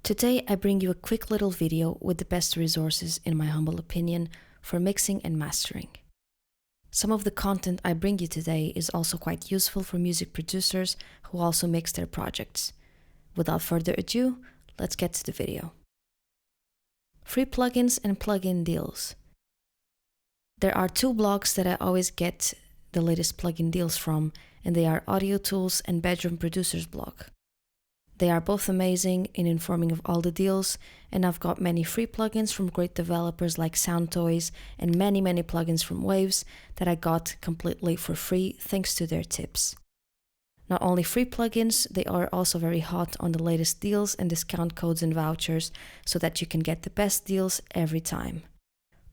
Today I bring you a quick little video with the best resources, in my humble opinion, for mixing and mastering. Some of the content I bring you today is also quite useful for music producers who also mix their projects. Without further ado, let's get to the video. Free plugins and plugin deals. There are two blogs that I always get the latest plugin deals from, and they are Audio Tools and Bedroom Producers blog. They are both amazing in informing of all the deals, and I've got many free plugins from great developers like Soundtoys and many plugins from Waves that I got completely for free thanks to their tips. Not only free plugins, they are also very hot on the latest deals and discount codes and vouchers so that you can get the best deals every time.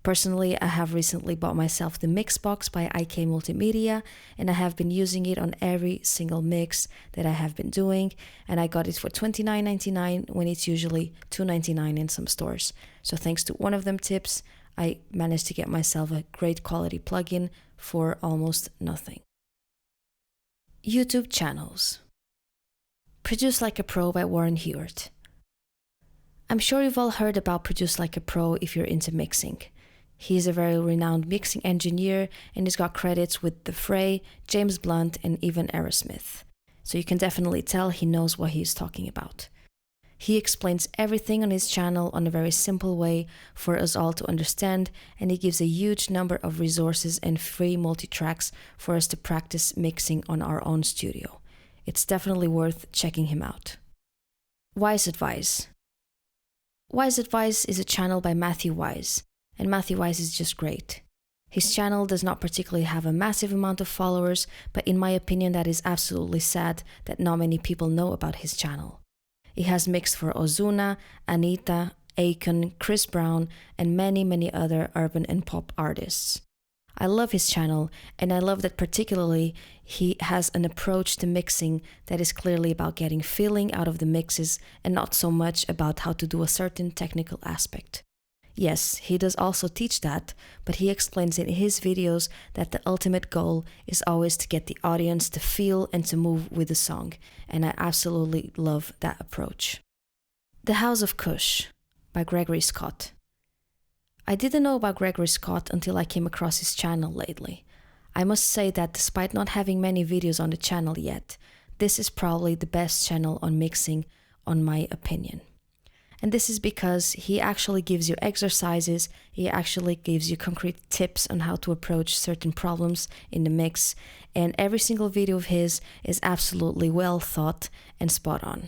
Personally, I have recently bought myself the Mixbox by IK Multimedia, and I have been using it on every single mix that I have been doing, and I got it for $29.99 when it's usually $2.99 in some stores. So thanks to one of them tips, I managed to get myself a great quality plugin for almost nothing. YouTube channels. Produce Like a Pro by Warren Hewart. I'm sure you've all heard about Produce Like a Pro if you're into mixing. He is a very renowned mixing engineer and he's got credits with The Fray, James Blunt, and even Aerosmith. So you can definitely tell he knows what he is talking about. He explains everything on his channel on a very simple way for us all to understand, and he gives a huge number of resources and free multi-tracks for us to practice mixing on our own studio. It's definitely worth checking him out. Weiss Advice. Weiss Advice is a channel by Matthew Weiss. And Matthew Weiss is just great. His channel does not particularly have a massive amount of followers, but in my opinion that is absolutely sad that not many people know about his channel. He has mixed for Ozuna, Anita, Akon, Chris Brown, and many other urban and pop artists. I love his channel, and I love that particularly he has an approach to mixing that is clearly about getting feeling out of the mixes and not so much about how to do a certain technical aspect. Yes, he does also teach that, but he explains in his videos that the ultimate goal is always to get the audience to feel and to move with the song, and I absolutely love that approach. The House of Kush by Gregory Scott. I didn't know about Gregory Scott until I came across his channel lately. I must say that despite not having many videos on the channel yet, this is probably the best channel on mixing, on my opinion. And this is because he actually gives you exercises, he actually gives you concrete tips on how to approach certain problems in the mix, and every single video of his is absolutely well thought and spot on.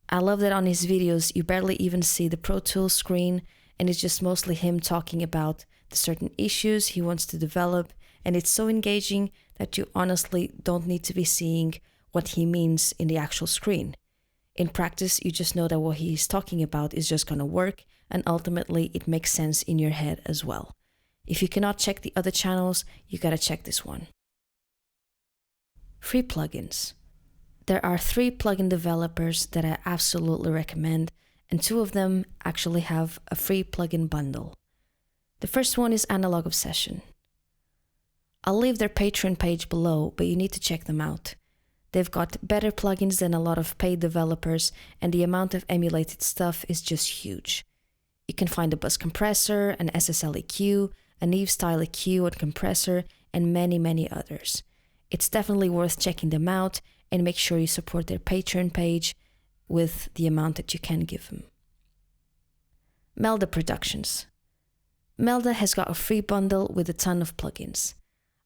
I love that on his videos you barely even see the Pro Tools screen, and it's just mostly him talking about the certain issues he wants to develop, and it's so engaging that you honestly don't need to be seeing what he means in the actual screen. In practice, you just know that what he's talking about is just going to work, and ultimately it makes sense in your head as well. If you cannot check the other channels, you gotta check this one. Free plugins. There are 3 plugin developers that I absolutely recommend, and 2 of them actually have a free plugin bundle. The first one is Analog Obsession. I'll leave their Patreon page below, but you need to check them out. They've got better plugins than a lot of paid developers, and the amount of emulated stuff is just huge. You can find a bus compressor, an SSL EQ, a Neve style EQ and compressor, and many others. It's definitely worth checking them out, and make sure you support their Patreon page with the amount that you can give them. MeldaProductions. Melda has got a free bundle with a ton of plugins.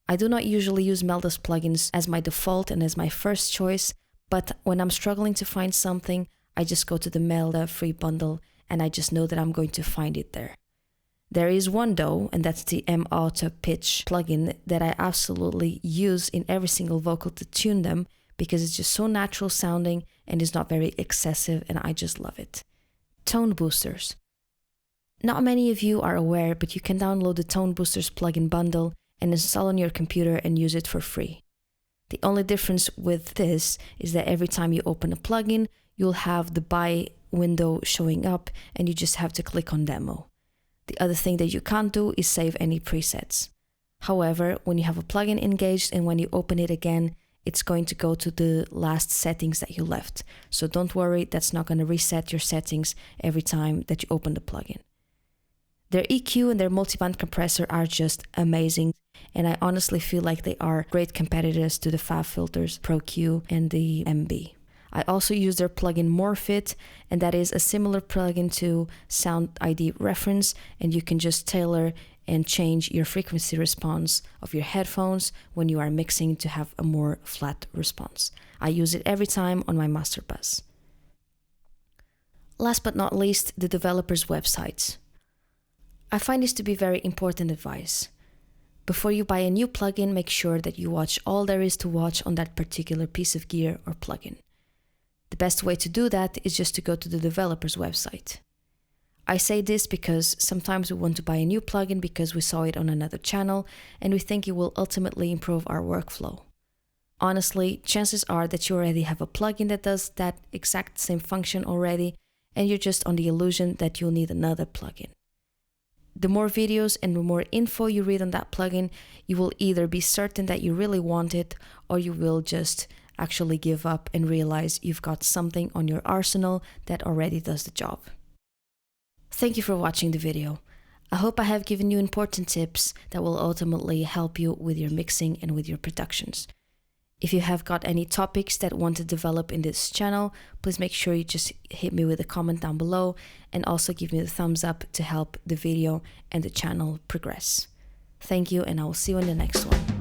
I do not usually use Melda's plugins as my default and as my first choice, but when I'm struggling to find something, I just go to the Melda free bundle and I just know that I'm going to find it there. There is one though, and that's the M-Auto Pitch plugin that I absolutely use in every single vocal to tune them because it's just so natural sounding and is not very excessive, and I just love it. Tone Boosters. Not many of you are aware, but you can download the Tone Boosters plugin bundle and install on your computer and use it for free. The only difference with this is that every time you open a plugin, you'll have the buy window showing up and you just have to click on demo. The other thing that you can't do is save any presets. However, when you have a plugin engaged and when you open it again, it's going to go to the last settings that you left. So don't worry, that's not going to reset your settings every time that you open the plugin. Their EQ and their multiband compressor are just amazing, and I honestly feel like they are great competitors to the FabFilter's Pro Q and the MB. I also use their plugin Morphit, and that is a similar plugin to Sound ID Reference, and you can just tailor and change your frequency response of your headphones when you are mixing to have a more flat response. I use it every time on my master bus. Last but not least, the developer's websites. I find this to be very important advice. Before you buy a new plugin, make sure that you watch all there is to watch on that particular piece of gear or plugin. The best way to do that is just to go to the developer's website. I say this because sometimes we want to buy a new plugin because we saw it on another channel and we think it will ultimately improve our workflow. Honestly, chances are that you already have a plugin that does that exact same function already, and you're just on the illusion that you'll need another plugin. The more videos and the more info you read on that plugin, you will either be certain that you really want it, or you will just actually give up and realize you've got something on your arsenal that already does the job. Thank you for watching the video. I hope I have given you important tips that will ultimately help you with your mixing and with your productions. If you have got any topics that want to develop in this channel, please make sure you just hit me with a comment down below and also give me the thumbs up to help the video and the channel progress. Thank you, and I will see you in the next one.